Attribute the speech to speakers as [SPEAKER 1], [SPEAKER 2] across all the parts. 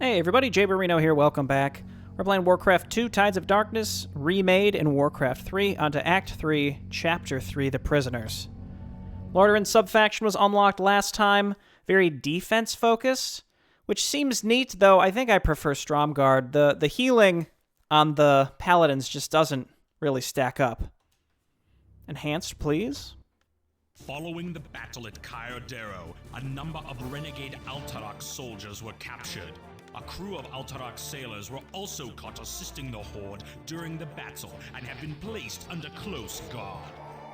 [SPEAKER 1] Hey everybody, Jay Barino here, welcome back. We're playing Warcraft 2, Tides of Darkness, remade in Warcraft 3, onto Act 3, Chapter 3, The Prisoners. Lord Perenolde subfaction was unlocked last time, very defense-focused, which seems neat, though I think I prefer Stromgarde. The healing on the Paladins just doesn't really stack up. Enhanced, please?
[SPEAKER 2] Following the battle at Kyodero, a number of renegade Alterac soldiers were captured. A crew of Alterac sailors were also caught assisting the Horde during the battle and have been placed under close guard.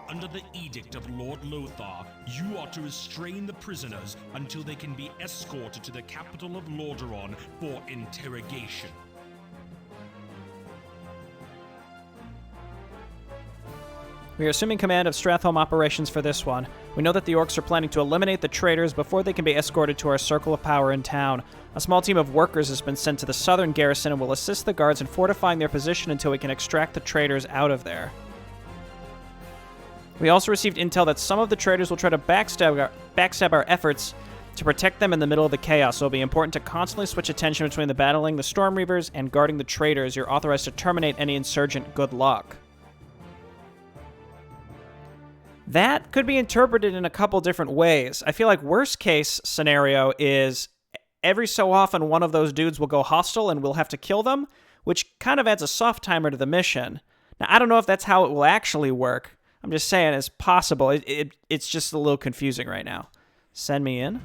[SPEAKER 2] Under the edict of Lord Lothar, you are to restrain the prisoners until they can be escorted to the capital of Lordaeron for interrogation.
[SPEAKER 1] We are assuming command of Stratholme operations for this one. We know that the Orcs are planning to eliminate the traitors before they can be escorted to our circle of power in town. A small team of workers has been sent to the southern garrison and will assist the guards in fortifying their position until we can extract the traitors out of there. We also received intel that some of the traitors will try to backstab our efforts to protect them in the middle of the chaos, so it'll be important to constantly switch attention between the battling the Stormreavers and guarding the traitors. You're authorized to terminate any insurgent. Good luck. That could be interpreted in a couple different ways. I feel like worst case scenario is every so often one of those dudes will go hostile and we'll have to kill them, which kind of adds a soft timer to the mission. Now, I don't know if that's how it will actually work. I'm just saying it's possible. It's just a little confusing right now. Send me in.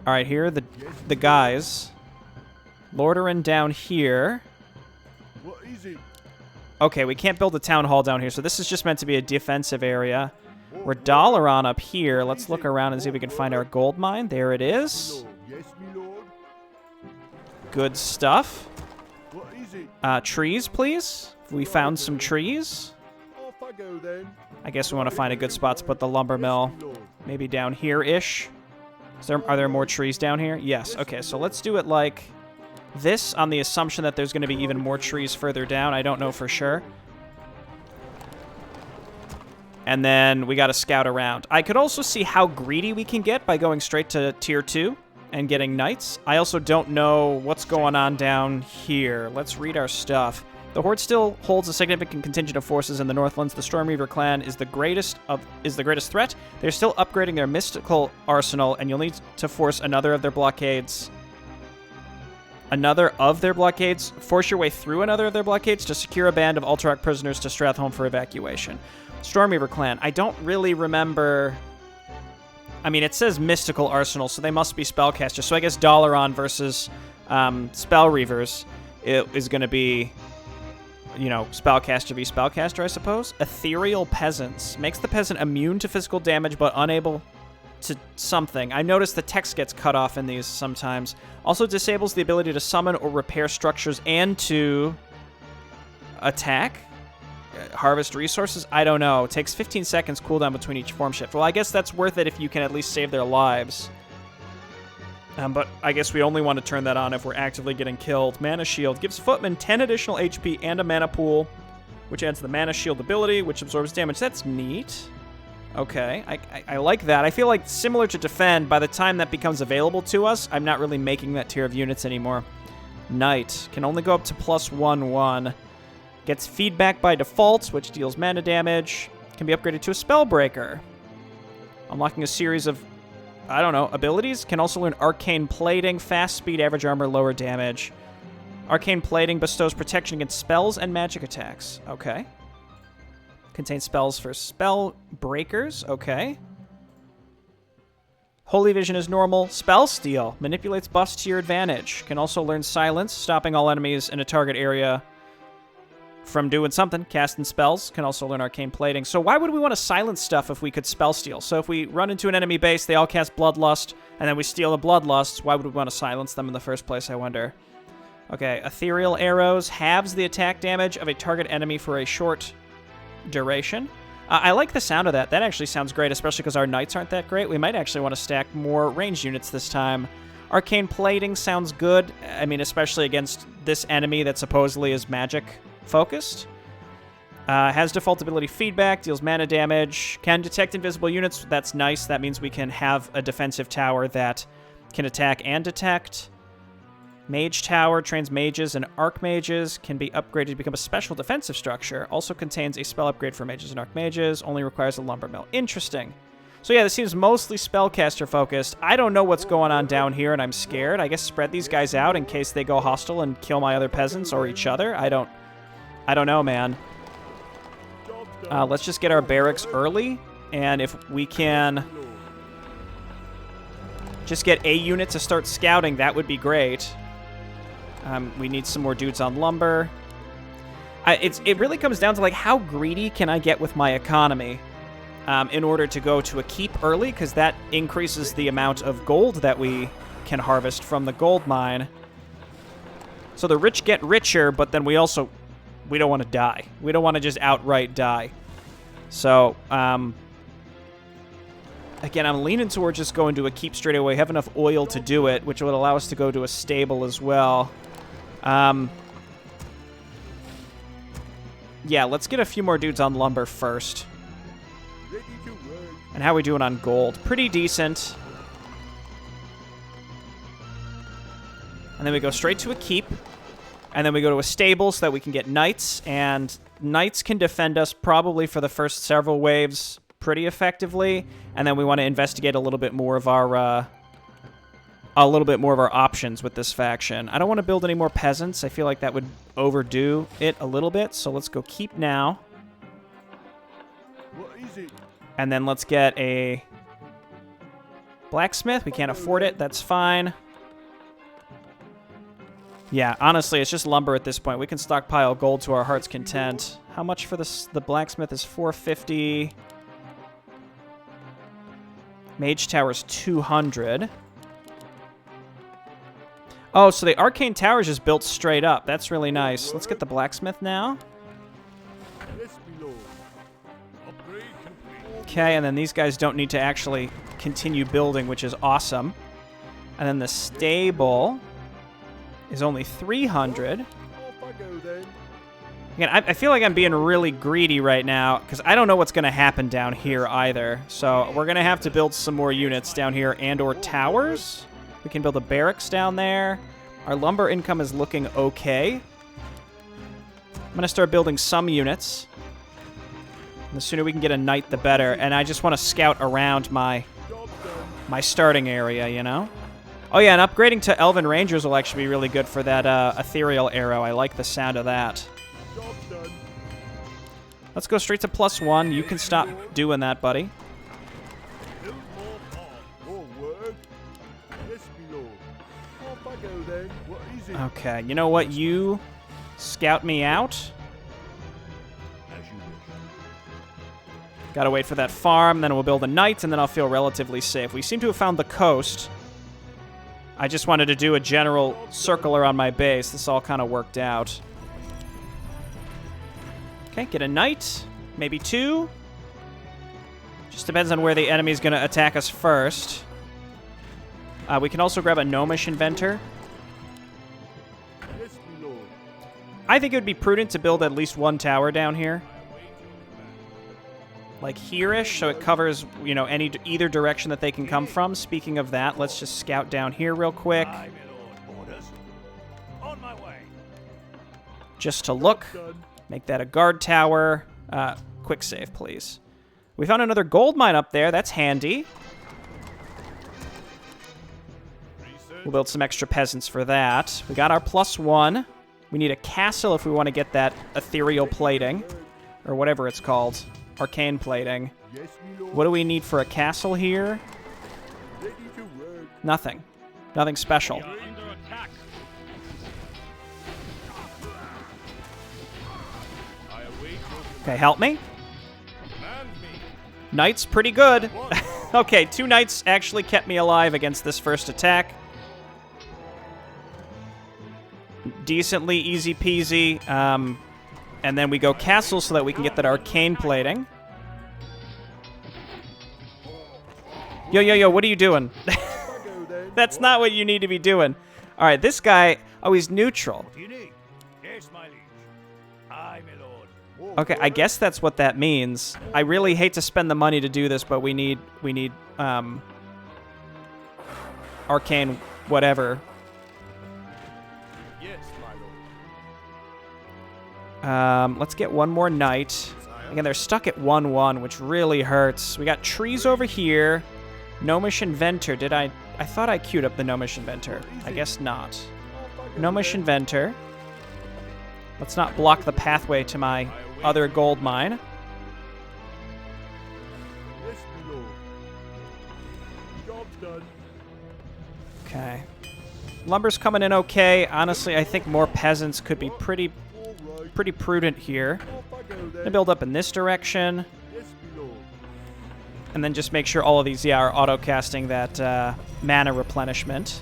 [SPEAKER 1] All right, here are the guys. Lordaeron down here.
[SPEAKER 3] What is it?
[SPEAKER 1] Okay, we can't build a town hall down here, so this is just meant to be a defensive area. We're Dalaran up here. Let's look around and see if we can find our gold mine. There it is.
[SPEAKER 3] Yes, my lord.
[SPEAKER 1] Good stuff.
[SPEAKER 3] What is it?
[SPEAKER 1] Trees, please. We found some trees.
[SPEAKER 3] Off I go then.
[SPEAKER 1] I guess we want to find a good spot to put the lumber mill.
[SPEAKER 3] Yes, my lord.
[SPEAKER 1] Maybe down here-ish. Are there more trees down here? Yes. Okay, so let's do it like this on the assumption that there's going to be even more trees further down. I don't know for sure. And then we got to scout around. I could also see how greedy we can get by going straight to Tier 2 and getting knights. I also don't know what's going on down here. Let's read our stuff. The Horde still holds a significant contingent of forces in the Northlands. The Stormreaver clan is the greatest threat. They're still upgrading their mystical arsenal, and you'll need to force another of their blockades. Force your way through another of their blockades to secure a band of Alterac prisoners to Stratholme for evacuation. Stormreaver clan. I don't really remember. I mean, it says mystical arsenal, so they must be spellcasters. So I guess Dalaran versus Spell Reavers is going to be, you know, spellcaster v spellcaster, I suppose. Ethereal peasants. Makes the peasant immune to physical damage, but unable to something. I noticed the text gets cut off in these sometimes. Also disables the ability to summon or repair structures and to attack. Harvest resources? I don't know. It takes 15 seconds cooldown between each form shift. Well, I guess that's worth it if you can at least save their lives. But I guess we only want to turn that on if we're actively getting killed. Mana Shield gives footmen 10 additional HP and a mana pool, which adds the Mana Shield ability, which absorbs damage. That's neat. Okay, I like that. I feel like similar to Defend, by the time that becomes available to us, I'm not really making that tier of units anymore. Knight can only go up to +1/1. Gets feedback by default, which deals mana damage. Can be upgraded to a Spellbreaker. Unlocking a series of, I don't know, abilities. Can also learn Arcane Plating, fast speed, average armor, lower damage. Arcane Plating bestows protection against spells and magic attacks. Okay. Contains spells for spell breakers. Okay. Holy Vision is normal. Spell Steal manipulates buffs to your advantage. Can also learn Silence, stopping all enemies in a target area from doing something. Casting spells. Can also learn Arcane Plating. So why would we want to silence stuff if we could Spell Steal? So if we run into an enemy base, they all cast Bloodlust, and then we steal the Bloodlusts, why would we want to silence them in the first place, I wonder? Okay, Ethereal Arrows halves the attack damage of a target enemy for a short duration. I like the sound of that. That actually sounds great, especially because our knights aren't that great. We might actually want to stack more ranged units this time. Arcane Plating sounds good. I mean, especially against this enemy that supposedly is magic focused. Has default ability feedback, deals mana damage, can detect invisible units. That's nice. That means we can have a defensive tower that can attack and detect. Mage Tower trains mages and archmages, can be upgraded to become a special defensive structure. Also contains a spell upgrade for mages and archmages. Only requires a lumber mill. Interesting. So yeah, this seems mostly spellcaster focused. I don't know what's going on down here, and I'm scared. I guess spread these guys out in case they go hostile and kill my other peasants or each other. I don't know, man. Let's just get our barracks early, and if we can just get a unit to start scouting, that would be great. We need some more dudes on lumber. It really comes down to, like, how greedy can I get with my economy in order to go to a keep early, because that increases the amount of gold that we can harvest from the gold mine. So the rich get richer, but then we don't want to die. We don't want to just outright die. So, again, I'm leaning towards just going to a keep straight away. We have enough oil to do it, which would allow us to go to a stable as well. Yeah, let's get a few more dudes on lumber first. And how are we doing on gold? Pretty decent. And then we go straight to a keep. And then we go to a stable so that we can get knights. And knights can defend us probably for the first several waves pretty effectively. And then we want to investigate a little bit more of our options with this faction. I don't want to build any more peasants. I feel like that would overdo it a little bit. So let's go keep now. And then let's get a blacksmith. We can't afford it. That's fine. Yeah, honestly, it's just lumber at this point. We can stockpile gold to our heart's content. How much for the blacksmith is 450. Mage Tower's 200. Oh, so the arcane tower is just built straight up. That's really nice. Let's get the blacksmith now. Okay, and then these guys don't need to actually continue building, which is awesome. And then the stable is only 300. Again, I feel like I'm being really greedy right now, because I don't know what's going to happen down here either. So we're going to have to build some more units down here and or towers. We can build a barracks down there. Our lumber income is looking okay. I'm going to start building some units. The sooner we can get a knight, the better. And I just want to scout around my starting area, you know? Oh, yeah, and upgrading to Elven Rangers will actually be really good for that ethereal arrow. I like the sound of that. Let's go straight to +1. You can stop doing that, buddy. Okay, you know what? You scout me out. Gotta wait for that farm, then we'll build a knight, and then I'll feel relatively safe. We seem to have found the coast. I just wanted to do a general circle around my base. This all kind of worked out. Okay, get a knight. Maybe 2. Just depends on where the enemy's going to attack us first. We can also grab a gnomish inventor. I think it would be prudent to build at least one tower down here. Like here-ish, so it covers, you know, either direction that they can come from. Speaking of that, let's just scout down here real quick. Just to look. Make that a guard tower. Quick save, please. We found another gold mine up there. That's handy. We'll build some extra peasants for that. We got our +1. We need a castle if we want to get that ethereal plating. Or whatever it's called. Arcane plating. What do we need for a castle here? Nothing. Nothing special. Okay, help me. Knights, pretty good. Okay, 2 knights actually kept me alive against this first attack. Decently easy peasy. And then we go castle so that we can get that arcane plating. Yo, what are you doing? That's not what you need to be doing. All right, this guy, oh, he's neutral. Okay, I guess that's what that means. I really hate to spend the money to do this, but we need arcane whatever. Let's get one more knight. Again, they're stuck at 1-1, which really hurts. We got trees over here. Gnomish Inventor. I thought I queued up the Gnomish Inventor. I guess not. Gnomish Inventor. Let's not block the pathway to my other gold mine. Okay. Lumber's coming in okay. Honestly, I think more peasants could be pretty prudent here. I'm gonna build up in this direction. And then just make sure all of these, are auto-casting that mana replenishment.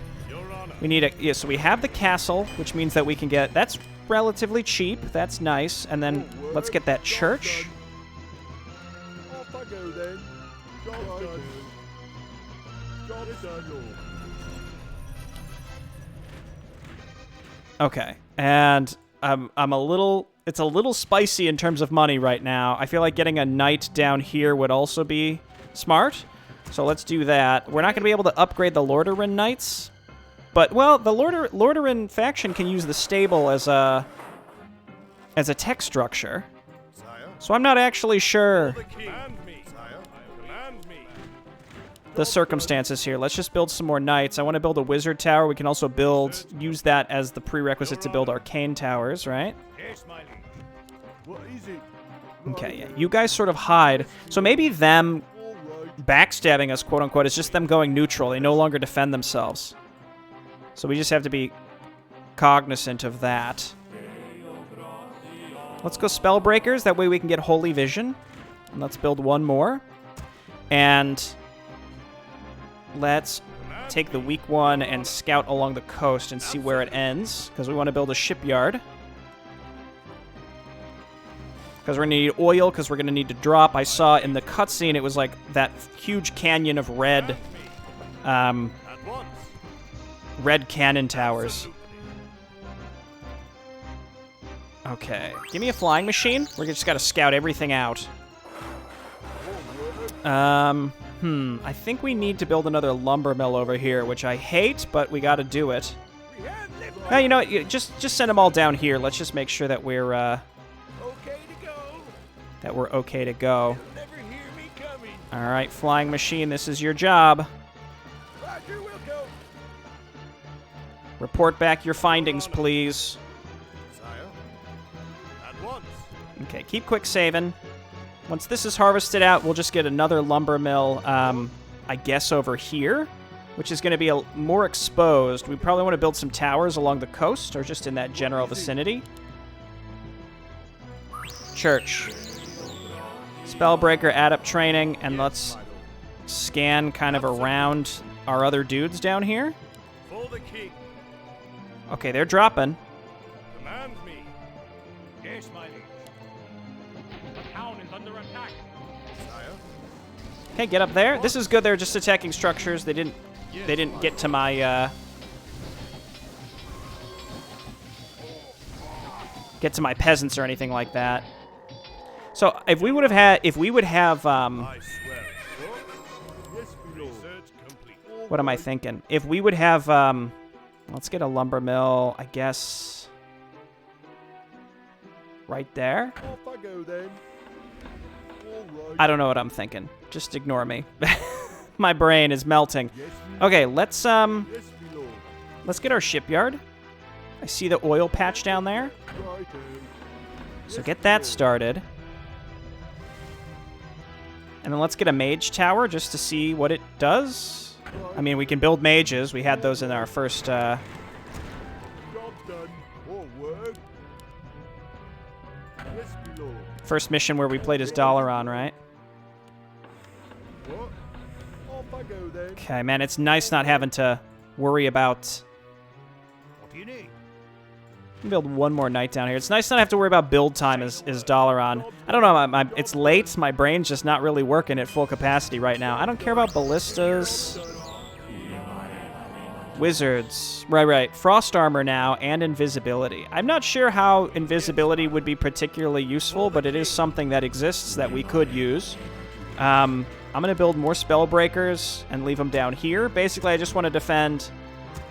[SPEAKER 1] We need a... Yeah, so we have the castle, which means that we can get... That's relatively cheap. That's nice. And then let's get that church. Okay. And I'm a little... It's a little spicy in terms of money right now. I feel like getting a knight down here would also be smart. So let's do that. We're not going to be able to upgrade the Lordaeron knights. But, well, the Lordaeron faction can use the stable as a tech structure. So I'm not actually sure the circumstances here. Let's just build some more knights. I want to build a wizard tower. We can also use that as the prerequisite to build arcane towers, right? Okay, yeah. You guys sort of hide. So maybe them backstabbing us, quote-unquote, is just them going neutral. They no longer defend themselves. So we just have to be cognizant of that. Let's go Spellbreakers. That way we can get Holy Vision. And let's build one more. And let's take the weak one and scout along the coast and see where it ends. Because we want to build a shipyard. Because we're going to need oil, because we're going to need to drop. I saw in the cutscene it was like that huge canyon of red cannon towers. Okay. Give me a flying machine. We just got to scout everything out. I think we need to build another lumber mill over here, which I hate, but we got to do it. No, you know what? Just send them all down here. Let's just make sure that we're okay to go. All right, flying machine, this is your job. Report back your findings, please. Okay, keep quick saving. Once this is harvested out, we'll just get another lumber mill, I guess, over here, which is going to be more exposed. We probably want to build some towers along the coast or just in that general vicinity. Church. Spellbreaker, adept training, and let's scan kind of around our other dudes down here. Okay, they're dropping.
[SPEAKER 4] Command me. Yes, my liege. The town is under attack.
[SPEAKER 1] Okay, get up there. This is good. They're just attacking structures. They didn't get to my peasants or anything like that. So if we would have what am I thinking? If we would have let's get a lumber mill, I guess, right there. I don't know what I'm thinking. Just ignore me. My brain is melting. Okay, let's get our shipyard. I see the oil patch down there. So get that started. And then let's get a mage tower just to see what it does. I mean, we can build mages. We had those in our first first mission where we played as Dalaran, right? Okay, man, it's nice not having to worry about...
[SPEAKER 4] What do you need?
[SPEAKER 1] Build one more knight down here. It's nice not have to worry about build time as Dalaran. I don't know, it's late. My brain's just not really working at full capacity right now. I don't care about ballistas. Wizards. Right. Frost armor now and invisibility. I'm not sure how invisibility would be particularly useful, but it is something that exists that we could use. I'm going to build more spellbreakers and leave them down here. Basically, I just want to defend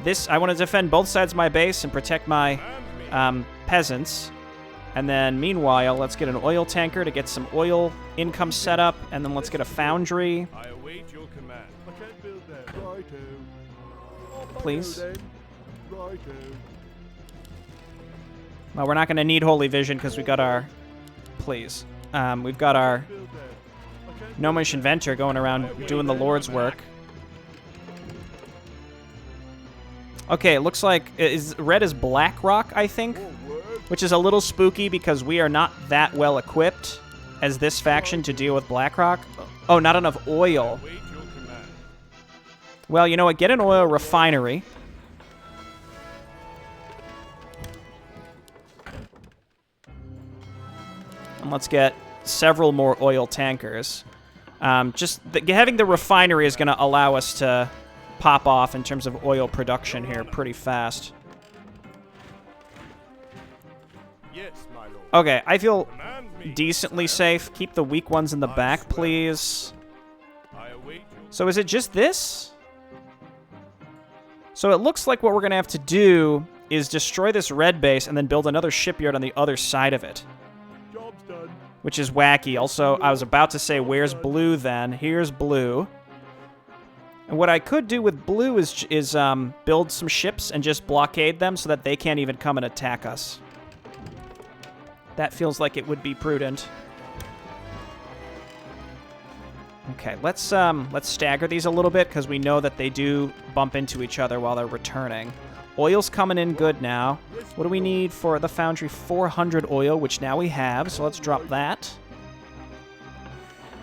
[SPEAKER 1] this. I want to defend both sides of my base and protect my peasants. And then, meanwhile, let's get an oil tanker to get some oil income set up, and then let's get a foundry.
[SPEAKER 4] I await your command.
[SPEAKER 3] I can't build that. Righto. Off I go
[SPEAKER 1] Please.
[SPEAKER 3] then. Righto.
[SPEAKER 1] Well, we're not going to need Holy Vision because we got our... Please. We've got our
[SPEAKER 3] Build that. I can't
[SPEAKER 1] Gnomish Inventor going around doing the Lord's work. Okay, it looks like red is Blackrock, I think, which is a little spooky because we are not that well equipped as this faction to deal with Blackrock. Oh, not enough oil.
[SPEAKER 4] Await your command.
[SPEAKER 1] Well, you know what? Get an oil refinery. And let's get several more oil tankers. Having the refinery is going to allow us to pop off in terms of oil production here pretty fast.
[SPEAKER 4] Yes, my lord.
[SPEAKER 1] Okay, I feel
[SPEAKER 4] Command me.
[SPEAKER 1] decently safe. Keep the weak ones in the back, please.
[SPEAKER 4] I await your
[SPEAKER 1] So is it just this? So it looks like what we're going to have to do is destroy this red base and then build another shipyard on the other side of it,
[SPEAKER 3] Job's done.
[SPEAKER 1] which is wacky. Also, I was about to say, where's blue then? Here's blue. And what I could do with blue is build some ships and just blockade them so that they can't even come and attack us. That feels like it would be prudent. Okay, let's stagger these a little bit because we know that they do bump into each other while they're returning. Oil's coming in good now. What do we need for the foundry? 400 oil, which now we have, so let's drop that.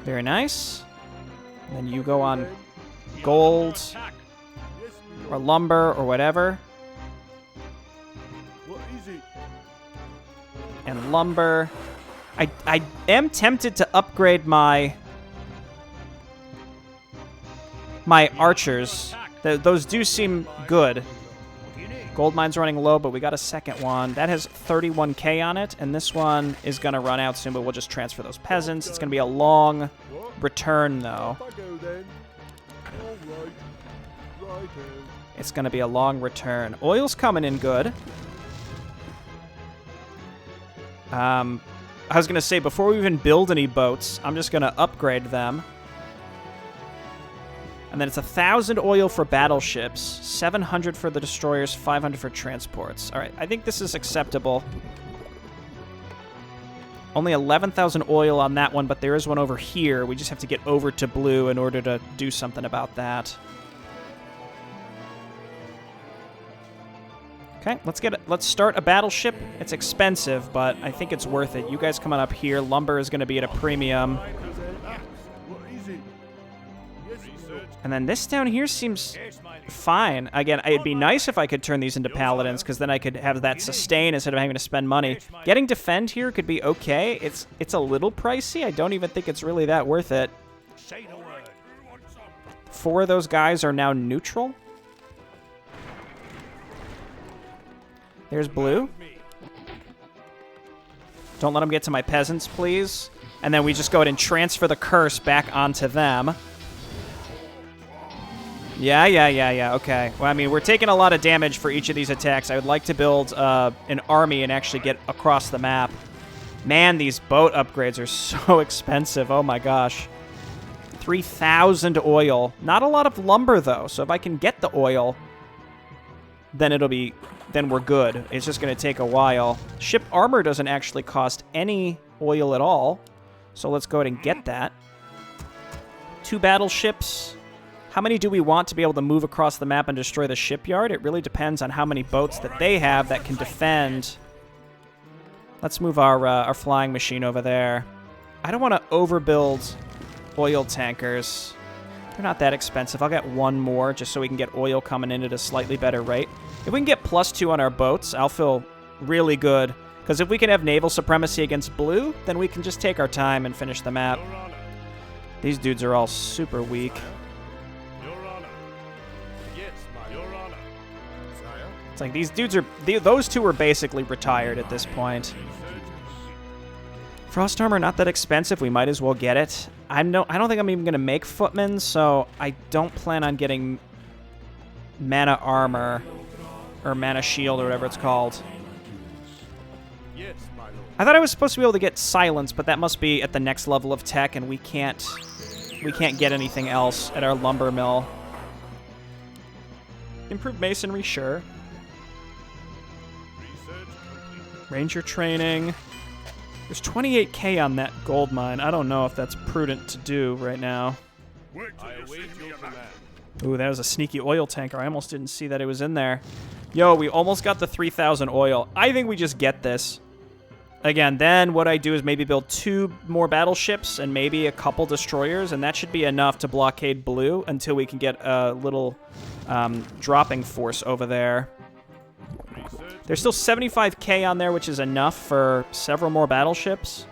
[SPEAKER 1] Very nice. And then you go on gold
[SPEAKER 4] attack.
[SPEAKER 3] Yes, me
[SPEAKER 1] or
[SPEAKER 3] lord.
[SPEAKER 1] lumber or whatever.
[SPEAKER 3] What is it?
[SPEAKER 1] And lumber. I am tempted to upgrade my archers. Those do seem good. Gold mine's running low, but we got a second one. That has 31k on it, and this one is going to run out soon, but we'll just transfer those peasants. It's going to be a long return, though.
[SPEAKER 3] Off I go then. All right. Righto.
[SPEAKER 1] It's going to be a long return. Oil's coming in good. I was going to say, before we even build any boats, I'm just going to upgrade them. And then it's 1,000 oil for battleships, 700 for the destroyers, 500 for transports. All right, I think this is acceptable. Only 11,000 oil on that one, but there is one over here. We just have to get over to blue in order to do something about that. Okay, let's start a battleship. It's expensive, but I think it's worth it. You guys coming up here. Lumber is going to be at a premium.
[SPEAKER 3] What is it? Yes, me lord.
[SPEAKER 1] And then this down here seems
[SPEAKER 4] Yes, my liege.
[SPEAKER 1] fine. Again, it'd be nice if I could turn these into paladins, because then I could have that sustain instead of having to spend money. Getting defend here could be okay. It's a little pricey. I don't even think it's really that worth it.
[SPEAKER 4] Say the word.
[SPEAKER 1] 4 of those guys are now neutral. There's blue.
[SPEAKER 4] Me.
[SPEAKER 1] Don't let them get to my peasants, please. And then we just go ahead and transfer the curse back onto them. Yeah, okay. Well, I mean, we're taking a lot of damage for each of these attacks. I would like to build an army and actually get across the map. Man, these boat upgrades are so expensive. Oh my gosh. 3,000 oil. Not a lot of lumber, though. So if I can get the oil, then then we're good. It's just going to take a while. Ship armor doesn't actually cost any oil at all. So let's go ahead and get that. 2 battleships. How many do we want to be able to move across the map and destroy the shipyard? It really depends on how many boats that they have that can defend. Let's move our flying machine over there. I don't want to overbuild oil tankers. They're not that expensive. I'll get one more just so we can get oil coming in at a slightly better rate. If we can get +2 on our boats, I'll feel really good. Because if we can have naval supremacy against blue, then we can just take our time and finish the map.
[SPEAKER 4] Your honor.
[SPEAKER 1] These dudes are all super weak.
[SPEAKER 4] Your honor. Yes, my Your honor.
[SPEAKER 3] Sire?
[SPEAKER 1] It's like these dudes are... those two are basically retired at this point. Frost armor, not that expensive. We might as well get it. I don't think I'm even going to make footmen, so I don't plan on getting mana armor. Or mana shield, or whatever it's called.
[SPEAKER 3] Yes, my lord.
[SPEAKER 1] I thought I was supposed to be able to get silence, but that must be at the next level of tech, and we can't get anything else at our lumber mill. Improved masonry, sure.
[SPEAKER 3] Research complete.
[SPEAKER 1] Ranger training. There's 28k on that gold mine. I don't know if that's prudent to do right now.
[SPEAKER 3] I await your command.
[SPEAKER 1] Ooh, that was a sneaky oil tanker. I almost didn't see that it was in there. Yo, we almost got the 3,000 oil. I think we just get this. Again, then what I do is maybe build 2 more battleships and maybe a couple destroyers, and that should be enough to blockade blue until we can get a little dropping force over there. There's still 75k on there, which is enough for several more battleships.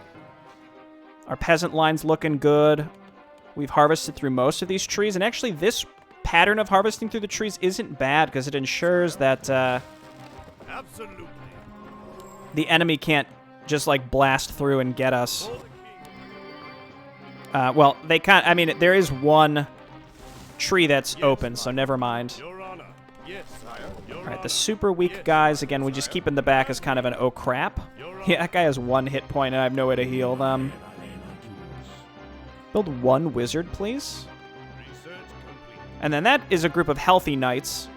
[SPEAKER 1] Our peasant line's looking good. We've harvested through most of these trees, and actually this pattern of harvesting through the trees isn't bad because it ensures that
[SPEAKER 3] Absolutely.
[SPEAKER 1] the enemy can't just like blast through and get us. Well, they can't. I mean, there is one tree that's open, so never mind.
[SPEAKER 3] Your honor. Yes, sire. Your
[SPEAKER 1] All right,
[SPEAKER 3] honor.
[SPEAKER 1] the super weak guys, again, we just keep in the back as kind of an oh crap. Yeah, that guy has 1 hit point, and I have no way to heal them. Build 1 wizard, please.
[SPEAKER 3] Research complete.
[SPEAKER 1] And then that is a group of healthy knights.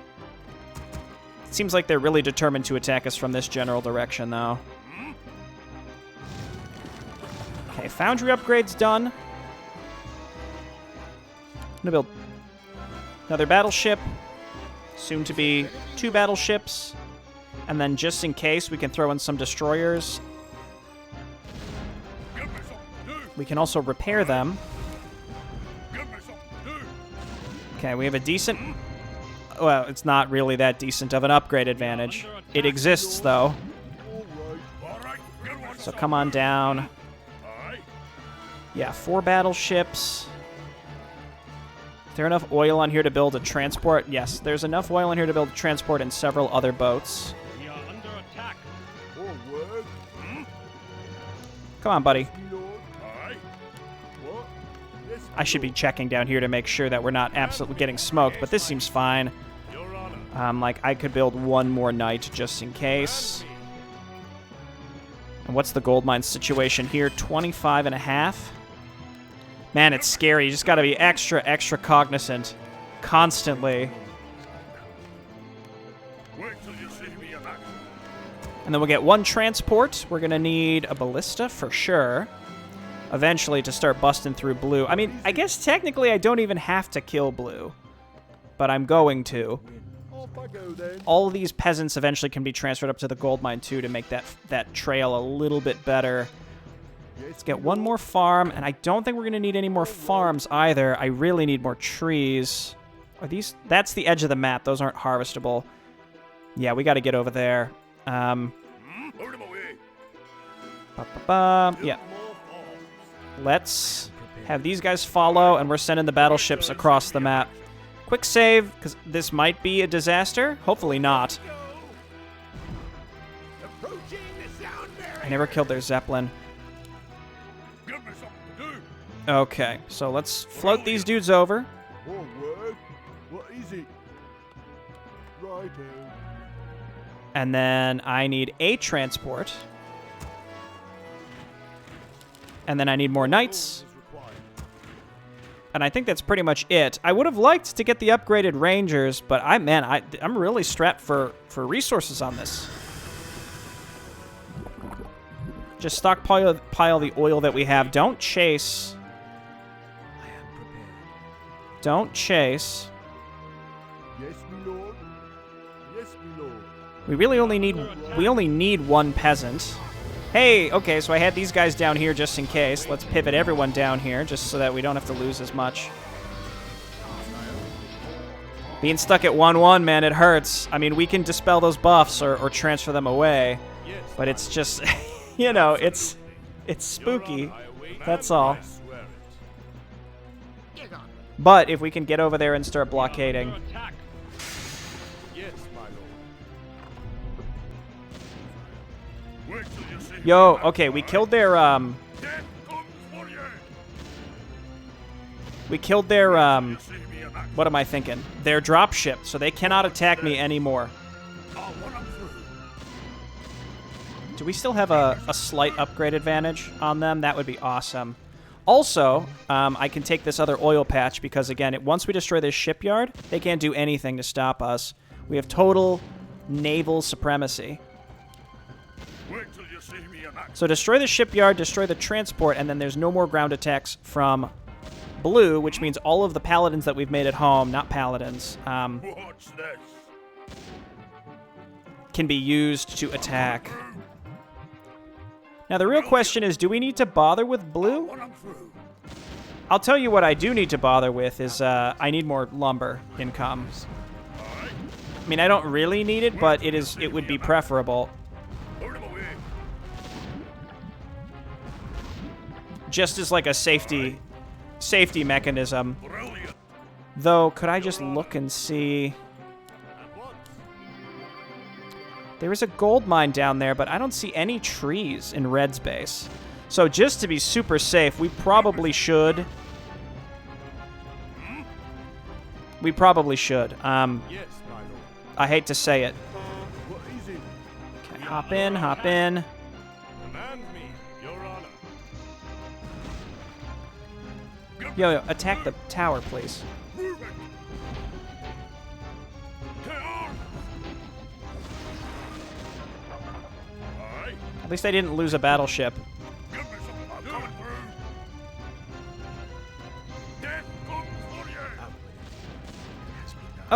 [SPEAKER 1] It seems like they're really determined to attack us from this general direction, though. Okay, foundry upgrade's done. I'm gonna build another battleship. Soon to be 2 battleships. And then just in case, we can throw in some destroyers.
[SPEAKER 3] Give me something to do.
[SPEAKER 1] We can also repair them.
[SPEAKER 3] Give me something to do.
[SPEAKER 1] Okay, we have a decent... Well, it's not really that decent of an upgrade advantage. It exists, though.
[SPEAKER 3] All right. Good one.
[SPEAKER 1] So come on down.
[SPEAKER 3] Aye.
[SPEAKER 1] Yeah, 4 battleships. Is there enough oil on here to build a transport? Yes, there's enough oil on here to build a transport and several other boats.
[SPEAKER 4] We are under attack.
[SPEAKER 3] Forward.
[SPEAKER 1] Come on, buddy.
[SPEAKER 3] Lord. Aye. What? Yes,
[SPEAKER 1] I should be checking down here to make sure that we're not absolutely getting smoked, but this seems fine.
[SPEAKER 3] Your honor.
[SPEAKER 1] Like, I could build 1 more knight just in case. And what's the gold mine situation here? 25.5. Man, it's scary. You just gotta be extra, extra cognizant. Constantly.
[SPEAKER 3] Wait till you see me in action.
[SPEAKER 1] And then we'll get 1 transport. We're gonna need a ballista for sure. Eventually to start busting through blue. I mean, I guess technically I don't even have to kill blue. But I'm going to.
[SPEAKER 3] Off I go then.
[SPEAKER 1] All of these peasants eventually can be transferred up to the gold mine too to make that trail a little bit better. Let's get 1 more farm, and I don't think we're going to need any more farms either. I really need more trees. Are these... That's the edge of the map. Those aren't harvestable. Yeah, we got to get over there.
[SPEAKER 3] Hold him away.
[SPEAKER 1] Yeah. Let's have these guys follow, and we're sending the battleships across the map. Quick save, because this might be a disaster. Hopefully not.
[SPEAKER 3] Approaching the sound barrier.
[SPEAKER 1] I never killed their Zeppelin.
[SPEAKER 3] Give me something to do.
[SPEAKER 1] Okay, so let's float these dudes over.
[SPEAKER 3] Forward. What is it? Righto.
[SPEAKER 1] And then I need a transport. And then I need more knights. And I think that's pretty much it. I would have liked to get the upgraded rangers, but I'm really strapped for resources on this. Just stockpile the oil that we have. Don't chase. Don't chase.
[SPEAKER 3] Yes, my lord. Yes, my lord.
[SPEAKER 1] We really only need 1 peasant. Hey, okay, so I had these guys down here just in case. Let's pivot everyone down here just so that we don't have to lose as much. Being stuck at 1-1, man, it hurts. I mean, we can dispel those buffs or transfer them away, but it's just, you know, it's spooky. That's all. But if we can get over there and start blockading.
[SPEAKER 4] Under attack.
[SPEAKER 3] Yes, my lord. Wait till you see me.
[SPEAKER 1] Yo, okay, we killed their,
[SPEAKER 3] Death comes for you.
[SPEAKER 1] we killed their,
[SPEAKER 3] You see me in action.
[SPEAKER 1] what am I thinking? Their dropship, so they cannot attack me anymore.
[SPEAKER 3] I'll run 'em through.
[SPEAKER 1] Do we still have a slight upgrade advantage on them? That would be awesome. Also, I can take this other oil patch because, again, once we destroy this shipyard, they can't do anything to stop us. We have total naval supremacy.
[SPEAKER 3] Wait till you see me in action.
[SPEAKER 1] So destroy the shipyard, destroy the transport, and then there's no more ground attacks from blue, which means all of the paladins that we've made at home, not paladins,
[SPEAKER 3] Watch this.
[SPEAKER 1] can be used to attack. Now, the real question is, do we need to bother with blue?
[SPEAKER 3] Run 'em through.
[SPEAKER 1] I'll tell you what I do need to bother with is I need more lumber income. I mean, I don't really need it, but it would be preferable.
[SPEAKER 3] Put 'em away.
[SPEAKER 1] Just as like a safety mechanism.
[SPEAKER 3] Brilliant.
[SPEAKER 1] Though, could I just look and see?
[SPEAKER 3] At once.
[SPEAKER 1] There is a gold mine down there, but I don't see any trees in Red's base. So just to be super safe, we probably should. We probably should.
[SPEAKER 3] Yes, my lord.
[SPEAKER 1] I hate to say it.
[SPEAKER 3] What is it?
[SPEAKER 1] Okay, hop in, hop in.
[SPEAKER 3] Command me, Your Honor.
[SPEAKER 1] Yo, attack the tower, please.
[SPEAKER 3] Move it. Get on. Aye.
[SPEAKER 1] At least I didn't lose a battleship.
[SPEAKER 3] Give me some. I'm coming through. Death comes for you.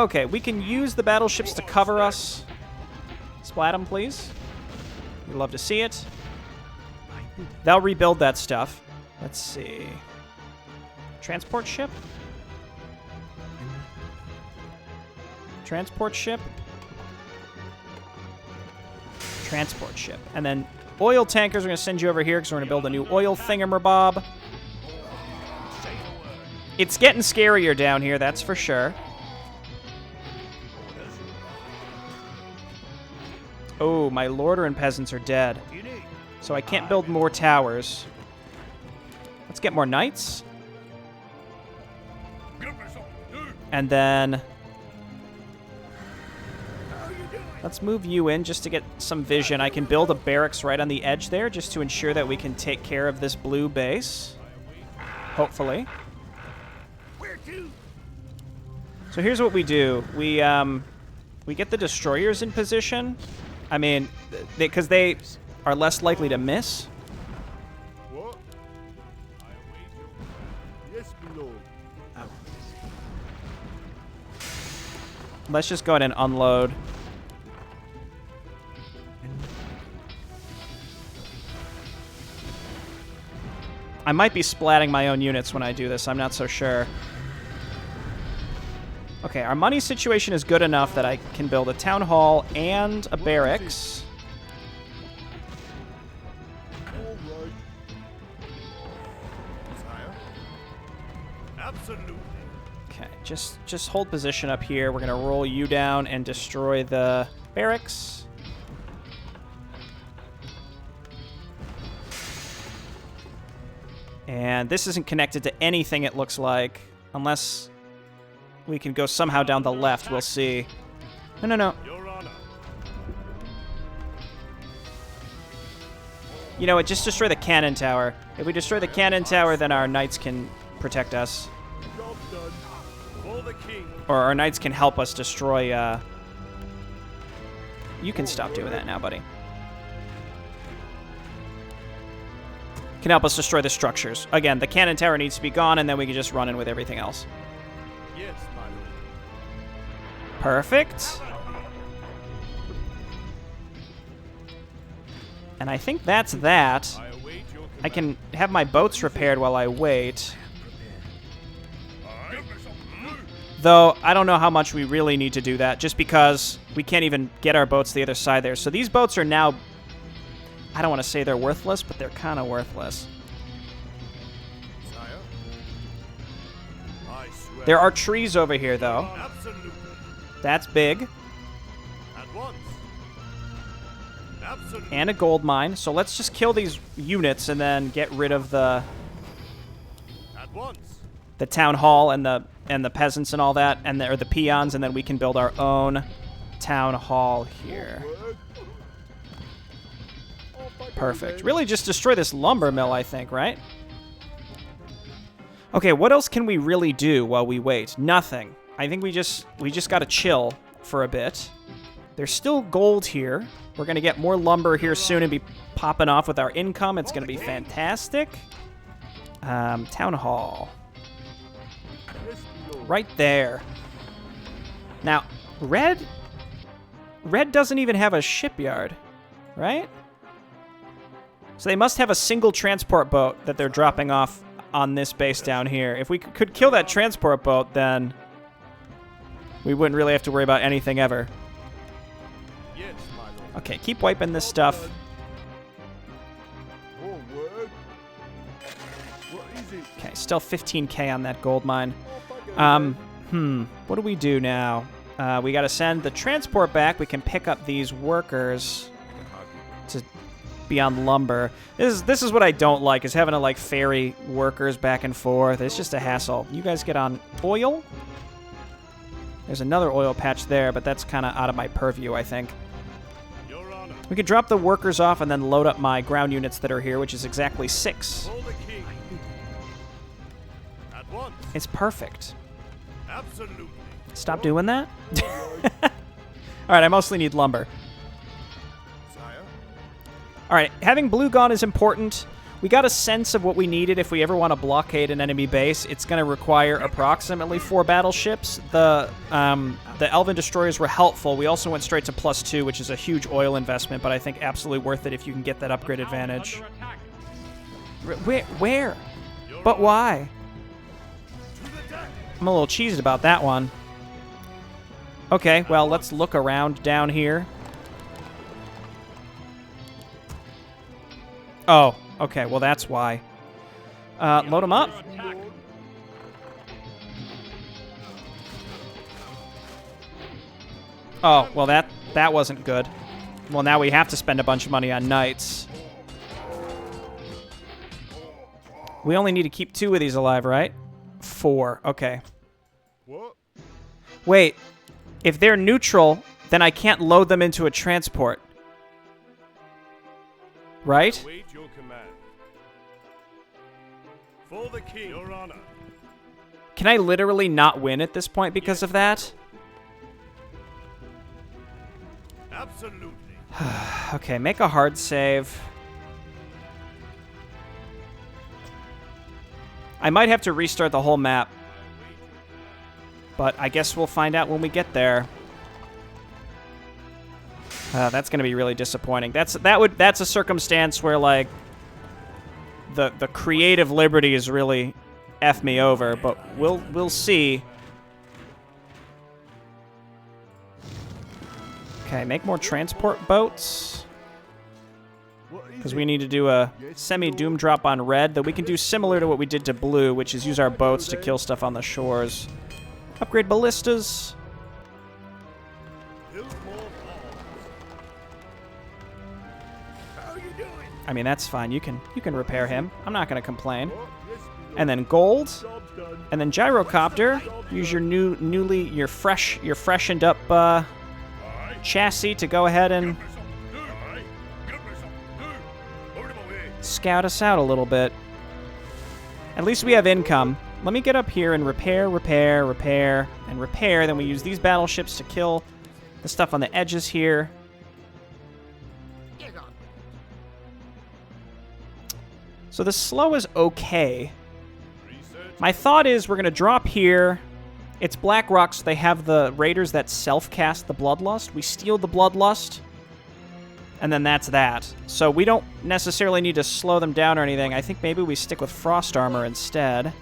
[SPEAKER 1] Okay, we can use the battleships to cover us. Splat them, please. We'd love to see it. They'll rebuild that stuff. Let's see. Transport ship? Transport ship? Transport ship. And then oil tankers are going to send you over here because we're going to build a new oil thingamabob. It's getting scarier down here, that's for sure. Oh, my lorder and peasants are dead. So I can't build more towers. Let's get more knights.
[SPEAKER 3] Give me some. Do.
[SPEAKER 1] And then let's move you in just to get some vision. I can build a barracks right on the edge there just to ensure that we can take care of this blue base. Hopefully.
[SPEAKER 3] Where to?
[SPEAKER 1] So here's what we do. We get the destroyers in position. I mean, because they are less likely to miss.
[SPEAKER 3] What? Yes, my lord.
[SPEAKER 1] Let's just go ahead and unload. I might be splatting my own units when I do this. I'm not so sure. Okay, our money situation is good enough that I can build a town hall and a barracks.
[SPEAKER 3] All right. Sire? Absolutely.
[SPEAKER 1] Okay, just hold position up here. We're gonna roll you down and destroy the barracks. And this isn't connected to anything, it looks like, unless we can go somehow down the left. We'll see. No.
[SPEAKER 3] Your Honor.
[SPEAKER 1] You know what? Just destroy the cannon tower. If we destroy the cannon tower, then our knights can protect us.
[SPEAKER 3] Job done. For the king.
[SPEAKER 1] Or our knights can help us destroy, You can stop doing that now, buddy. Can help us destroy the structures. Again, the cannon tower needs to be gone, and then we can just run in with everything else.
[SPEAKER 3] Yes, my lord.
[SPEAKER 1] Perfect. And I think that's that.
[SPEAKER 3] I await your command.
[SPEAKER 1] I can have my boats repaired while I wait.
[SPEAKER 3] Give me some.
[SPEAKER 1] Though, I don't know how much we really need to do that, just because we can't even get our boats the other side there. So these boats are now... I don't want to say they're worthless, but they're kind of worthless.
[SPEAKER 3] Sire. I swear.
[SPEAKER 1] There are trees over here, though.
[SPEAKER 3] Absolutely.
[SPEAKER 1] That's big.
[SPEAKER 3] At once. Absolutely.
[SPEAKER 1] And a gold mine. So let's just kill these units and then get rid of the
[SPEAKER 3] At once.
[SPEAKER 1] town hall and the peasants and all that, and or the peons, and then we can build our own town hall here. Perfect. Really just destroy this lumber mill, I think, right? Okay, what else can we really do while we wait? Nothing. I think we just gotta chill for a bit. There's still gold here. We're gonna get more lumber here soon and be popping off with our income. It's gonna be fantastic. Town hall. Right there. Now, Red doesn't even have a shipyard, right? So they must have a single transport boat that they're dropping off on this base down here. If we could kill that transport boat, then we wouldn't really have to worry about anything ever. Okay, keep wiping this stuff. Okay, still 15k on that gold mine. What do we do now? We gotta send the transport back. We can pick up these workers to be on lumber. This is what I don't like, is having to, like, ferry workers back and forth. It's just a hassle. You guys get on oil. There's another oil patch there, but that's kind of out of my purview, I think. We could drop the workers off and then load up my ground units that are here, which is exactly 6. It's perfect.
[SPEAKER 3] Absolutely.
[SPEAKER 1] Stop doing that. All right, I mostly need lumber. All right, having blue gone is important. We got a sense of what we needed if we ever want to blockade an enemy base. It's going to require approximately 4 battleships. The Elven destroyers were helpful. We also went straight to +2, which is a huge oil investment, but I think absolutely worth it if you can get that upgrade advantage. Where? But why? I'm a little cheesed about that one. Okay, well, let's look around down here. Oh, okay, well, that's why. Load them up. Oh, well, that wasn't good. Well, now we have to spend a bunch of money on knights. We only need to keep 2 of these alive, right? 4, okay.
[SPEAKER 3] What?
[SPEAKER 1] Wait, if they're neutral, then I can't load them into a transport. Right?
[SPEAKER 3] Wait your command. For the king, your honor.
[SPEAKER 1] Can I literally not win at this point because of that?
[SPEAKER 3] Absolutely.
[SPEAKER 1] Okay, make a hard save. I might have to restart the whole map, but I guess we'll find out when we get there. That's going to be really disappointing. That's a circumstance where, like, the creative liberties really F me over, but we'll see. Okay, make more transport boats. Because we need to do a semi-doom drop on red that we can do similar to what we did to blue, which is use our boats to kill stuff on the shores. Upgrade ballistas. I mean, that's fine. You can repair him. I'm not going to complain. And then gold. And then gyrocopter. Use your freshened up chassis to go ahead and scout us out a little bit. At least we have income. Let me get up here and repair, and repair. Then we use these battleships to kill the stuff on the edges here. So the slow is okay. My thought is we're going to drop here. It's Blackrock, so they have the raiders that self-cast the Bloodlust. We steal the Bloodlust, and then that's that. So we don't necessarily need to slow them down or anything. I think maybe we stick with Frost Armor instead.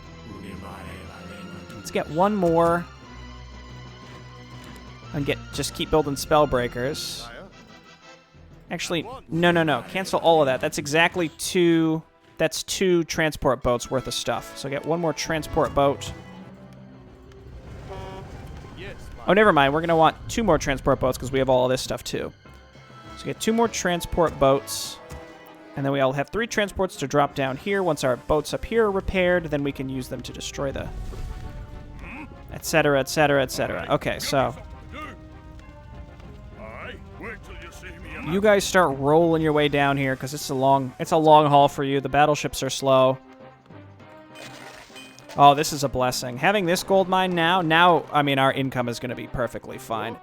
[SPEAKER 1] Let's get one more. And just keep building Spellbreakers. Actually, no. Cancel all of that. That's exactly 2... That's 2 transport boats worth of stuff. So get one more transport boat. Oh, never mind. We're going to want 2 more transport boats because we have all of this stuff too. So get 2 more transport boats. And then we'll have 3 transports to drop down here. Once our boats up here are repaired, then we can use them to destroy the... etc., etc., etc. Okay, so... You guys start rolling your way down here because it's a long haul for you. The battleships are slow. Oh, this is a blessing. Having this gold mine now, I mean, our income is going to be perfectly fine.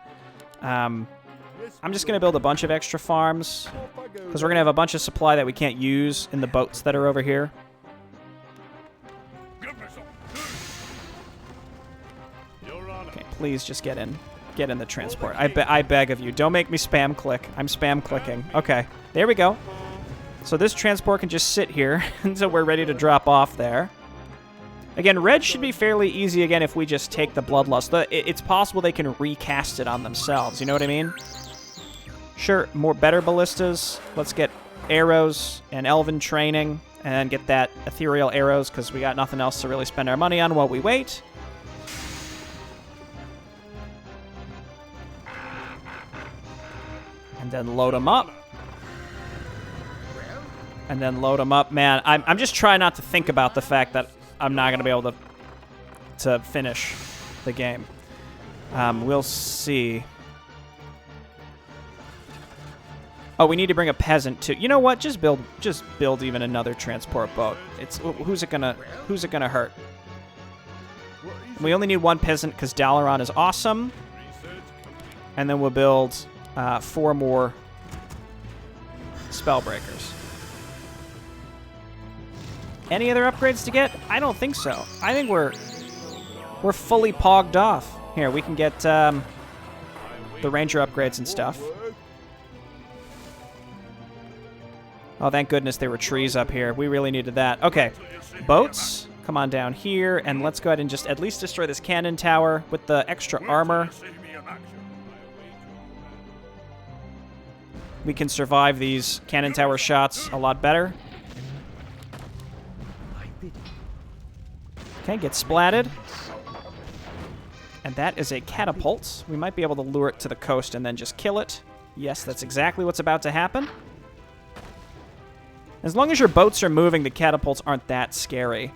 [SPEAKER 1] I'm just going to build a bunch of extra farms because we're going to have a bunch of supply that we can't use in the boats that are over here. Okay, please just get in. Get in the transport. I beg of you. Don't make me spam click. I'm spam clicking. Okay, there we go. So this transport can just sit here until we're ready to drop off there. Again, red should be fairly easy again if we just take the Bloodlust. It's possible they can recast it on themselves. You know what I mean? Sure, better ballistas. Let's get arrows and elven training and get that ethereal arrows because we got nothing else to really spend our money on while we wait. And then load them up. And then load them up. Man, I'm just trying not to think about the fact that I'm not going to be able to finish the game. We'll see. Oh, we need to bring a peasant too. You know what? Just build even another transport boat. Who's it gonna hurt? We only need one peasant because Dalaran is awesome. And then we'll build 4 more Spellbreakers. Any other upgrades to get? I don't think so. I think we're fully pogged off. Here, we can get the Ranger upgrades and stuff. Oh, thank goodness there were trees up here. We really needed that. Okay, boats, come on down here, and let's go ahead and just at least destroy this cannon tower with the extra armor. We can survive these cannon tower shots a lot better. Okay, get splatted. And that is a catapult. We might be able to lure it to the coast and then just kill it. Yes, that's exactly what's about to happen. As long as your boats are moving, the catapults aren't that scary.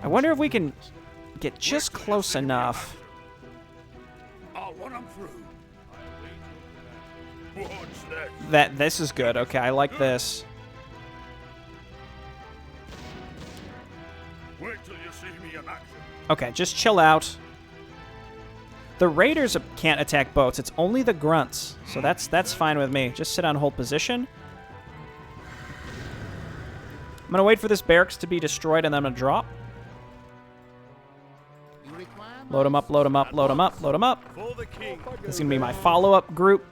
[SPEAKER 1] I wonder if we can get just close enough.
[SPEAKER 3] I'll run them through.
[SPEAKER 1] This is good. Okay, I like this.
[SPEAKER 3] Wait till you see me in action.
[SPEAKER 1] Okay, just chill out. The raiders can't attack boats. It's only the grunts. So that's fine with me. Just sit on hold position. I'm going to wait for this barracks to be destroyed and then I'm going to drop. Load them up, load them up, load them up, load them up. This is going to be my follow-up group.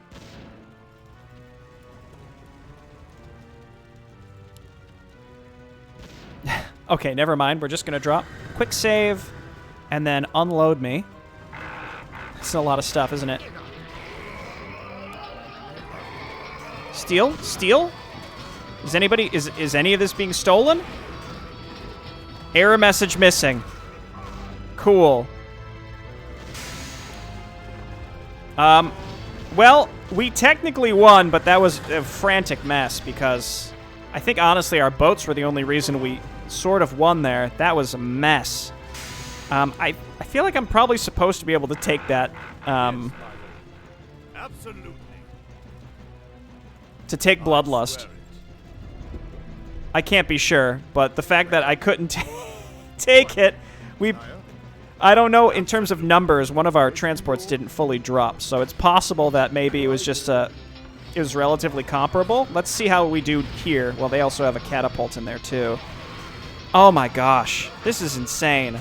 [SPEAKER 1] Okay, never mind. We're just going to drop. Quick save and then unload me. That's a lot of stuff, isn't it? Steal? Steal? Is any of this being stolen? Error message missing. Cool. Well, we technically won, but that was a frantic mess because I think honestly our boats were the only reason we sort of won there. That was a mess. I feel like I'm probably supposed to be able to take that.
[SPEAKER 3] Absolutely.
[SPEAKER 1] To take Bloodlust. I can't be sure, but the fact that I couldn't take it, I don't know, in terms of numbers, one of our transports didn't fully drop, so it's possible that maybe it was just it was relatively comparable. Let's see how we do here. Well, they also have a catapult in there, too. Oh my gosh, this is insane.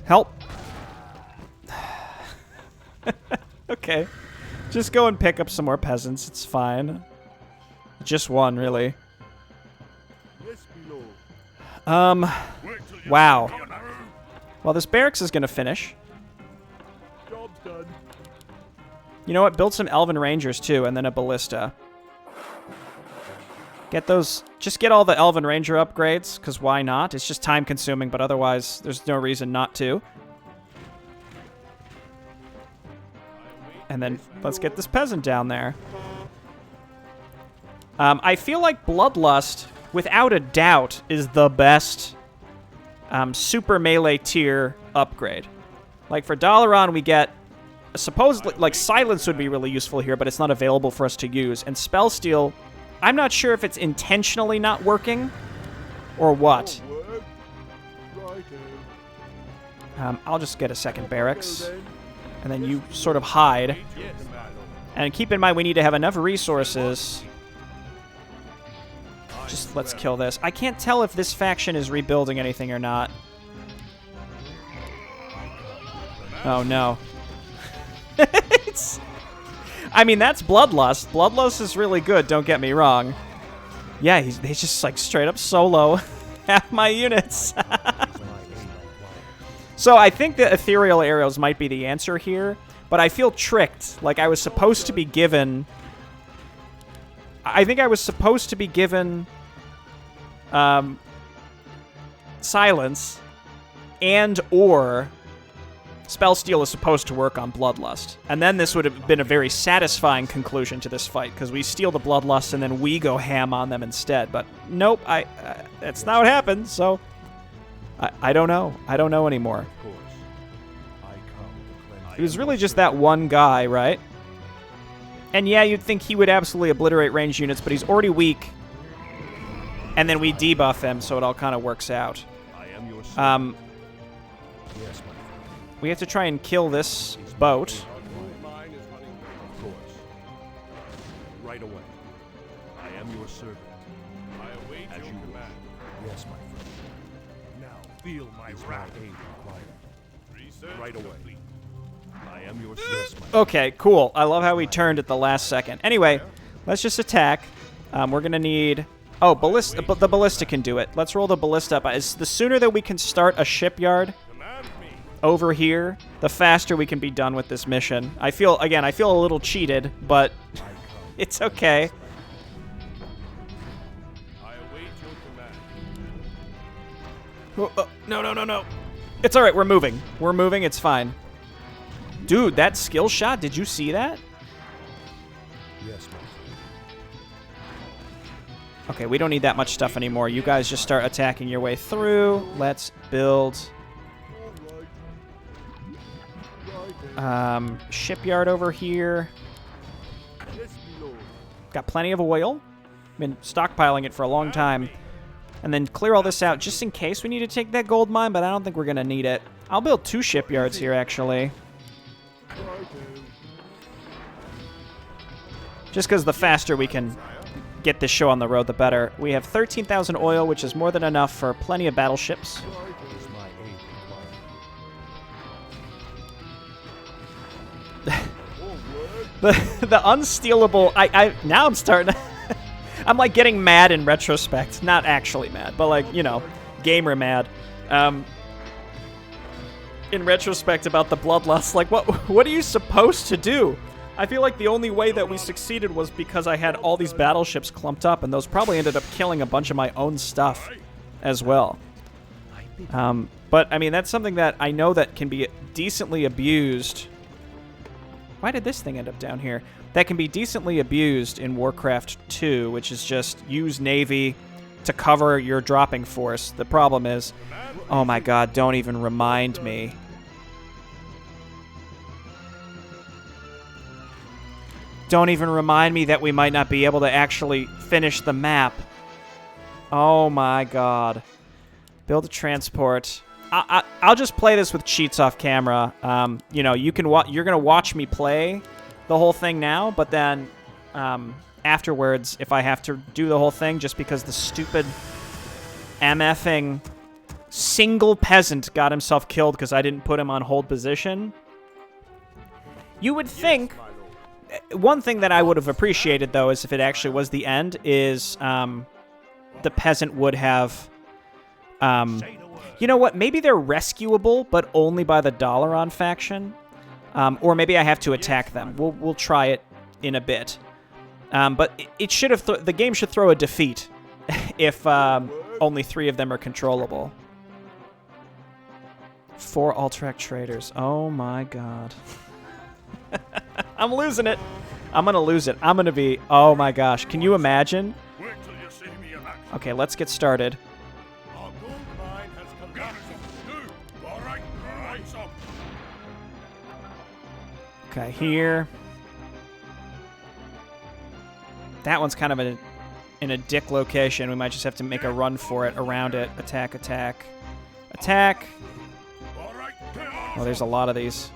[SPEAKER 1] Help. Okay. Just go and pick up some more peasants. It's fine. Just one, really. Wow. Well, this barracks is going to finish.
[SPEAKER 3] Job's done.
[SPEAKER 1] You know what? Build some Elven Rangers, too, and then a Ballista. Get those... Just get all the Elven Ranger upgrades, because why not? It's just time-consuming, but otherwise, there's no reason not to. And then let's get this peasant down there. I feel like Bloodlust, without a doubt, is the best super melee tier upgrade. Like, for Dalaran, we get... Supposedly, like, Silence would be really useful here, but it's not available for us to use. And Spell Steal, I'm not sure if it's intentionally not working or what. I'll just get a second barracks. And then you sort of hide. And keep in mind, we need to have enough resources. Just let's kill this. I can't tell if this faction is rebuilding anything or not. Oh, no. I mean, that's Bloodlust. Bloodlust is really good, don't get me wrong. Yeah, they just, like, straight up solo half my units. So I think that ethereal arrows might be the answer here, but I feel tricked. Like, I was supposed to be given... I think I was supposed to be given... Silence and or Spell Steal is supposed to work on Bloodlust. And then this would have been a very satisfying conclusion to this fight, because we steal the Bloodlust and then we go ham on them instead. But nope, that's not what happened, so I don't know. I don't know anymore. It was really just that one guy, right? And yeah, you'd think he would absolutely obliterate ranged units, but he's already weak. And then we debuff him, so it all kind of works out. We have to try and kill this boat.
[SPEAKER 3] Right away. I am your servant. I await your command. Yes, my friend. Now feel my wrath. Right away. I am your servant.
[SPEAKER 1] Okay, cool. I love how we turned at the last second. Anyway, let's just attack. We're gonna need... Oh, the ballista can do it. Let's roll the ballista up. The sooner that we can start a shipyard over here, the faster we can be done with this mission. I feel a little cheated, but it's okay.
[SPEAKER 3] I await your command.
[SPEAKER 1] Oh, no. It's all right. We're moving. We're moving. It's fine. Dude, that skill shot, did you see that?
[SPEAKER 3] Yes, my friend.
[SPEAKER 1] Okay, we don't need that much stuff anymore. You guys just start attacking your way through. Let's build... shipyard over here. Got plenty of oil. Been stockpiling it for a long time. And then clear all this out just in case we need to take that gold mine, but I don't think we're going to need it. I'll build 2 shipyards here, actually. Just because the faster we can get this show on the road, the better. We have 13,000 oil, which is more than enough for plenty of battleships. The unstealable... now I'm starting to... I'm, like, getting mad in retrospect. Not actually mad, but, like, you know, gamer mad. In retrospect about the Bloodlust, like, what are you supposed to do? I feel like the only way that we succeeded was because I had all these battleships clumped up, and those probably ended up killing a bunch of my own stuff as well. But, I mean, that's something that I know that can be decently abused... Why did this thing end up down here? That can be decently abused in Warcraft 2, which is just use Navy to cover your dropping force. The problem is... Oh my god, don't even remind me. Don't even remind me that we might not be able to actually finish the map. Oh my god. Build a transport... I'll just play this with cheats off camera. You know, you're gonna watch me play the whole thing now, but then afterwards, if I have to do the whole thing just because the stupid MFing single peasant got himself killed because I didn't put him on hold position, you would think... One thing that I would have appreciated, though, is if it actually was the end, is the peasant would have... You know what? Maybe they're rescuable, but only by the Dalaran faction. Or maybe I have to attack them. We'll try it in a bit. But it should have the game should throw a defeat if only 3 of them are controllable. 4 Alterac traders. Oh my god. I'm losing it. I'm gonna lose it. I'm gonna be... Oh my gosh. Can you imagine? Okay, let's get started. Okay, here. That one's kind of in a dick location. We might just have to make a run for it, around it. Attack, attack, attack. Oh, there's a lot of these.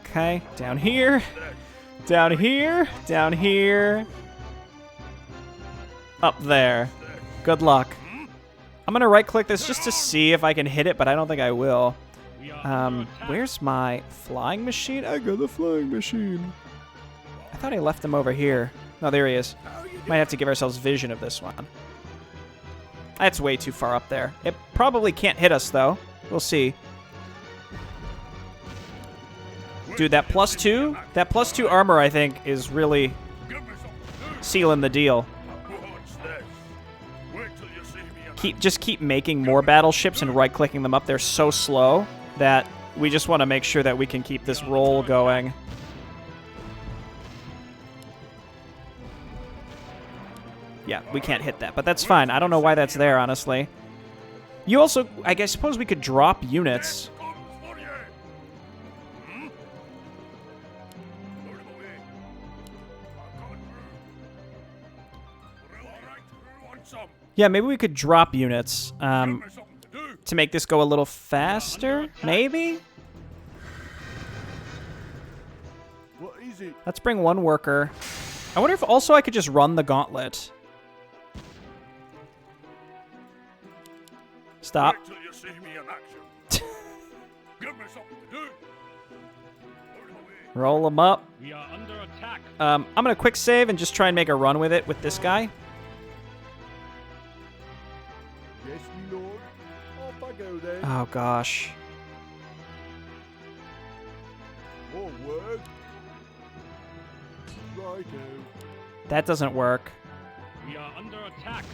[SPEAKER 1] Okay, down here. Down here. Down here. Up there. Good luck. I'm gonna right-click this just to see if I can hit it, but I don't think I will. Where's my flying machine? I got the flying machine. I thought I left him over here. No, there he is. Might have to give ourselves vision of this one. That's way too far up there. It probably can't hit us, though. We'll see. Dude, that +2 armor, I think, is really sealing the deal. Just keep making more battleships and right-clicking them up. They're so slow that we just want to make sure that we can keep this roll going. Yeah, we can't hit that, but that's fine. I don't know why that's there, honestly. You also, I suppose we could drop units. Yeah, maybe we could drop units to make this go a little faster, maybe? Let's bring one worker. I wonder if also I could just run the gauntlet. Stop. Roll them up.
[SPEAKER 4] We are under attack.
[SPEAKER 1] I'm going to quick save and just try and make a run with it with this guy.
[SPEAKER 3] Yes, my lord. Off I go then.
[SPEAKER 1] Oh, gosh.
[SPEAKER 3] More work. Righto.
[SPEAKER 1] That doesn't work.
[SPEAKER 4] We are under attack.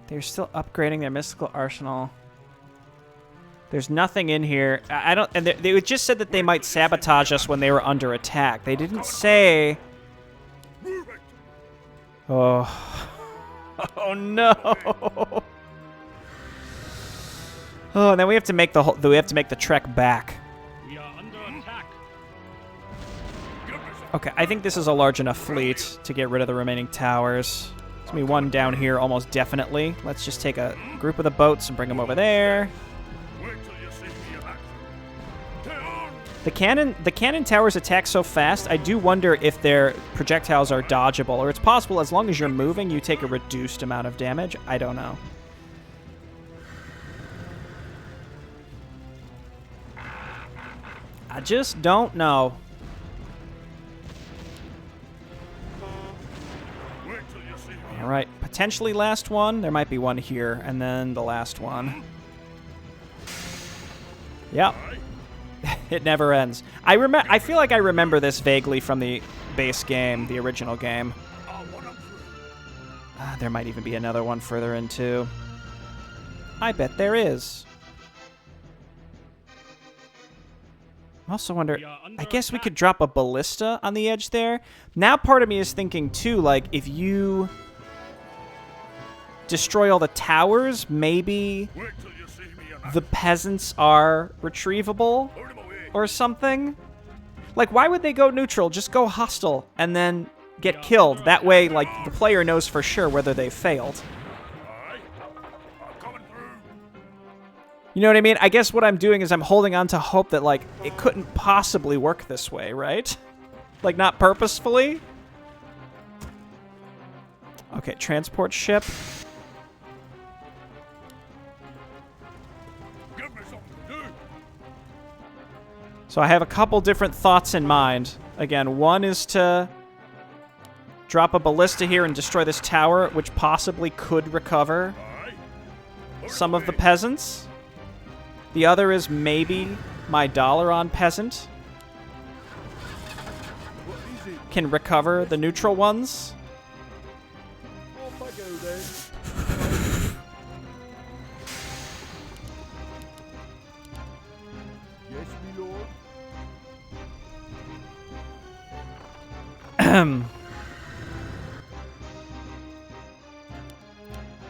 [SPEAKER 1] They're still upgrading their mystical arsenal. There's nothing in here. I don't. And they just said that they might sabotage us when they were under attack. They didn't say. Oh. Oh no. Oh, and then we have to make the trek back.
[SPEAKER 4] We are under attack.
[SPEAKER 1] Okay, I think this is a large enough fleet to get rid of the remaining towers. There's gonna be one down here almost definitely. Let's just take a group of the boats and bring them over there. The cannon towers attack so fast, I do wonder if their projectiles are dodgeable, or it's possible as long as you're moving, you take a reduced amount of damage. I don't know. I just don't know. All right, potentially last one. There might be one here, and then the last one. Yep. It never ends. I feel like I remember this vaguely from the base game, the original game. There might even be another one further in, too. I bet there is. I also wonder, I guess we could drop a ballista on the edge there. Now part of me is thinking, too, like, if you destroy all the towers, maybe the peasants are retrievable or something. Like, why would they go neutral? Just go hostile and then get killed. That way, like, the player knows for sure whether they failed. You know what I mean? I guess what I'm doing is I'm holding on to hope that, like, it couldn't possibly work this way, right? Like, not purposefully. Okay, transport ship. So I have a couple different thoughts in mind. Again, one is to drop a ballista here and destroy this tower, which possibly could recover some of the peasants. The other is maybe my Dalaran peasant can recover the neutral ones.
[SPEAKER 3] Off I go then. Yes, my lord.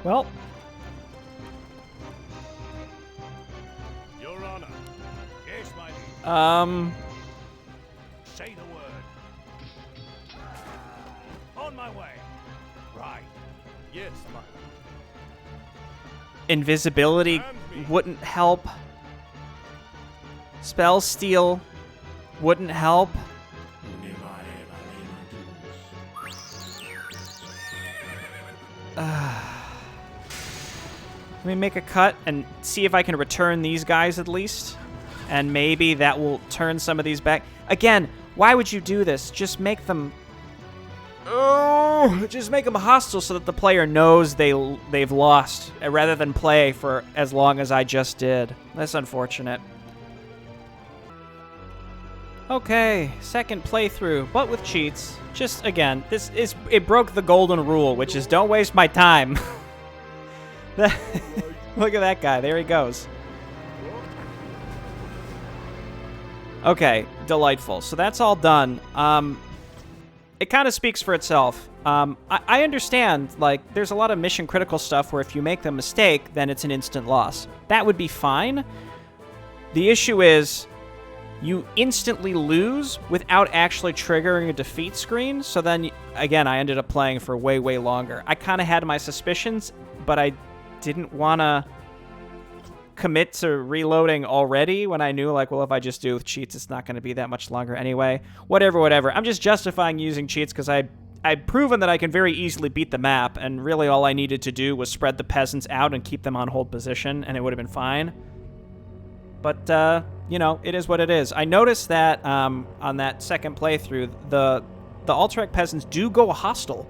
[SPEAKER 1] Well,
[SPEAKER 4] Your Honor. Yes, my liege. Say the word. On my way. Right.
[SPEAKER 3] Yes, my
[SPEAKER 1] invisibility wouldn't help. Spell steal wouldn't help. Let me make a cut and see if I can return these guys at least. And maybe that will turn some of these back. Again, why would you do this? Just make them... Oh, just make them hostile so that the player knows they've lost, rather than play for as long as I just did. That's unfortunate. Okay, second playthrough, but with cheats. Just, again, it broke the golden rule, which is don't waste my time. Look at that guy. There he goes. Okay, delightful. So that's all done. It kind of speaks for itself. I understand, like, there's a lot of mission-critical stuff where if you make the mistake, then it's an instant loss. That would be fine. The issue is you instantly lose without actually triggering a defeat screen, so then, again, I ended up playing for way, way longer. I kind of had my suspicions, but I didn't want to commit to reloading already when I knew, like, well, if I just do with cheats, it's not going to be that much longer anyway. Whatever. I'm just justifying using cheats because I'd proven that I can very easily beat the map, and really all I needed to do was spread the peasants out and keep them on hold position, and it would have been fine. But, you know, it is what it is. I noticed that on that second playthrough, the Alterac peasants do go hostile.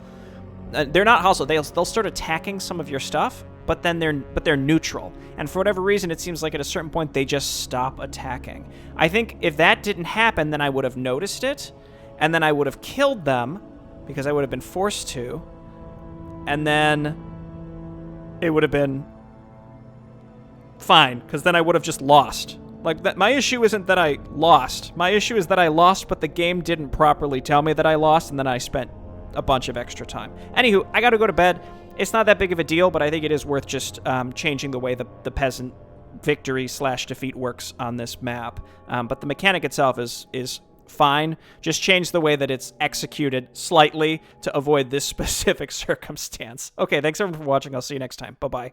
[SPEAKER 1] They're not hostile. They'll start attacking some of your stuff, but then they're neutral. And for whatever reason, it seems like at a certain point they just stop attacking. I think if that didn't happen, then I would have noticed it, and then I would have killed them because I would have been forced to, and then it would have been fine because then I would have just lost. Like, that, my issue isn't that I lost. My issue is that I lost, but the game didn't properly tell me that I lost, and then I spent a bunch of extra time. Anywho, I gotta go to bed. It's not that big of a deal, but I think it is worth just changing the way the peasant victory/defeat works on this map. But the mechanic itself is fine. Just change the way that it's executed slightly to avoid this specific circumstance. Okay, thanks everyone for watching. I'll see you next time. Bye-bye.